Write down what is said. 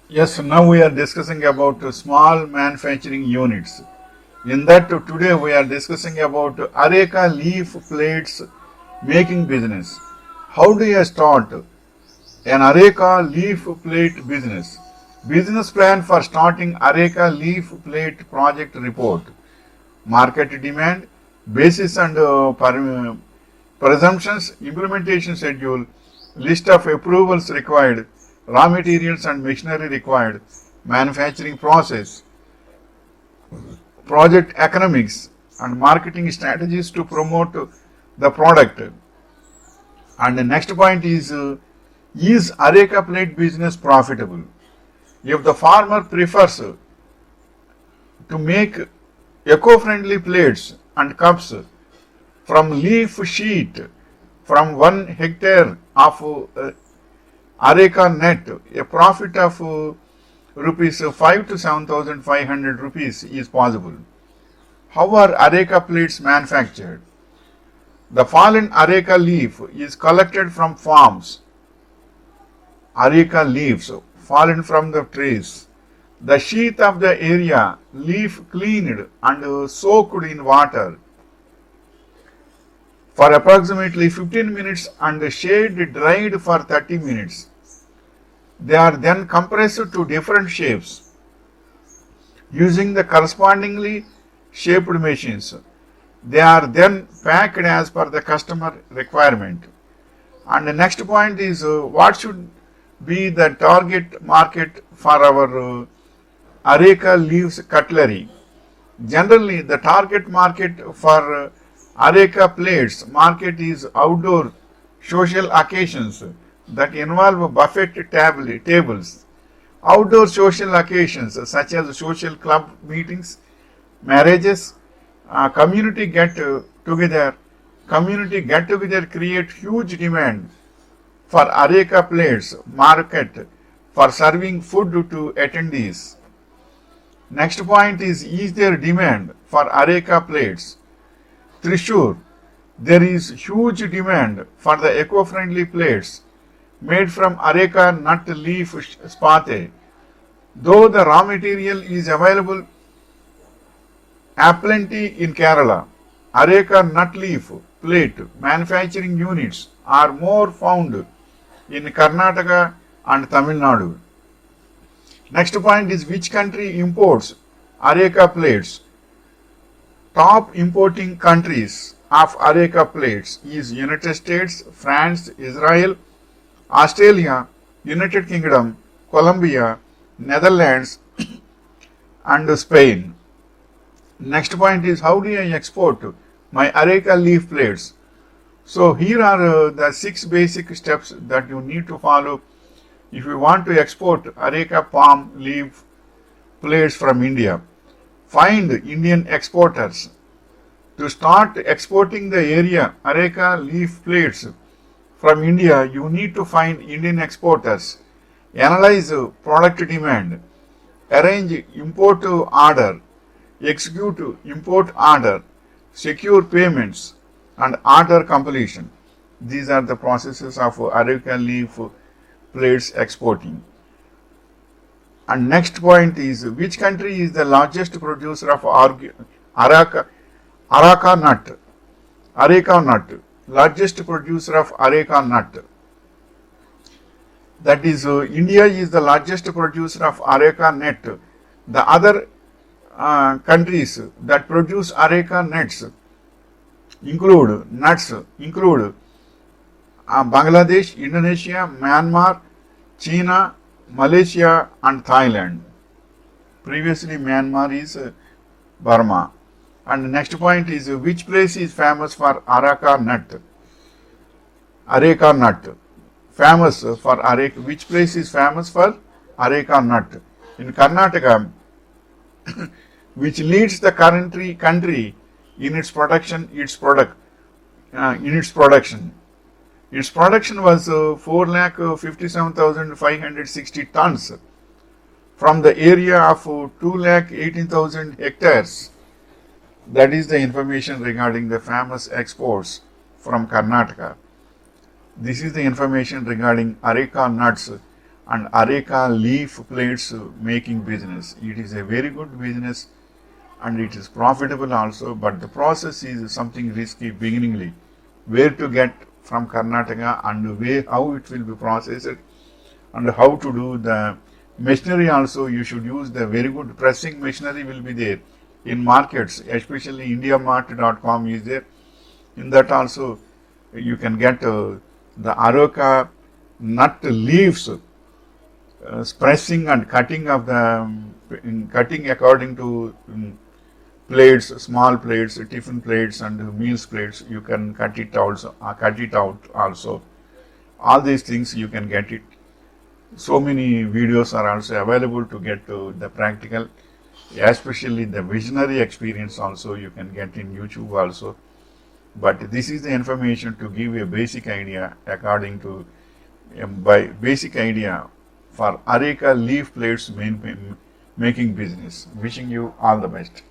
Yes, now we are discussing about small manufacturing units. In that today we are discussing about Areca leaf plates making business. How do you start an Areca leaf plate business? Business plan for starting Areca leaf plate project report. Market demand, basis and presumptions, implementation schedule, list of approvals required, raw materials and machinery required, manufacturing process, project economics, and marketing strategies to promote the product. And the next point is Areca plate business profitable? If the farmer prefers to make eco-friendly plates and cups from leaf sheet from 1 hectare of Areca net, a profit of rupees 5 to 7,500 rupees is possible. How are Areca plates manufactured? The fallen Areca leaf is collected from farms. Areca leaves fallen from the trees. The sheath of the area leaf cleaned and soaked in water for approximately 15 minutes and shade dried for 30 minutes. They are then compressed to different shapes using the correspondingly shaped machines. They are then packed as per the customer requirement. And the next point is what should be the target market for our Areca leaves cutlery. Generally, the target market for Areca plates market is outdoor social occasions that involve buffet tables. Outdoor social occasions such as social club meetings, marriages, community get-together. Community get-together create huge demand for Areca plates market for serving food to attendees. Next point is there demand for Areca plates? Thrissur, there is huge demand for the eco-friendly plates made from Areca nut leaf spathe. Though the raw material is available aplenty in Kerala, Areca nut leaf plate manufacturing units are more found in Karnataka and Tamil Nadu. Next point is which country imports Areca plates? Top importing countries of Areca plates is United States, France, Israel, Australia, United Kingdom, Colombia, Netherlands, and Spain. Next point is how do I export my Areca leaf plates? So here are the 6 basic steps that you need to follow if you want to export Areca palm leaf plates from India. Find Indian exporters. To start exporting the area Areca leaf plates from India, you need to find Indian exporters, analyze product demand, arrange import order, execute import order, secure payments, and order completion. These are the processes of Areca leaf plates exporting. And next point is which country is the largest producer of Areca nut? Areca nut, largest producer of Areca nut. That is, India is the largest producer of Areca nut. The other countries that produce Areca nuts include Bangladesh, Indonesia, Myanmar, China, Malaysia, and Thailand. Previously, Myanmar is Burma. And the next point is which place is famous for Areca nut? Areca nut. Famous for Areca. Which place is famous for Areca nut? In Karnataka, which leads the country in its production. Its production was 4,57,560 tons from the area of 2,18,000 hectares. That is the information regarding the famous exports from Karnataka. This is the information regarding Areca nuts and Areca leaf plates making business. It is a very good business and it is profitable also, but the process is something risky beginningly. Where to get from Karnataka and how it will be processed and how to do the machinery also. You should use the very good pressing machinery will be there in markets, especially indiamart.com is there. In that also you can get the Areca nut leaves pressing and cutting of the cutting according to plates, small plates, tiffin plates and meals plates. You can cut it out also. All these things you can get it. So many videos are also available to get to the practical, especially the visionary experience also you can get in YouTube also. But this is the information to give you a basic idea according to by basic idea for Areca leaf plates making business. Wishing you all the best.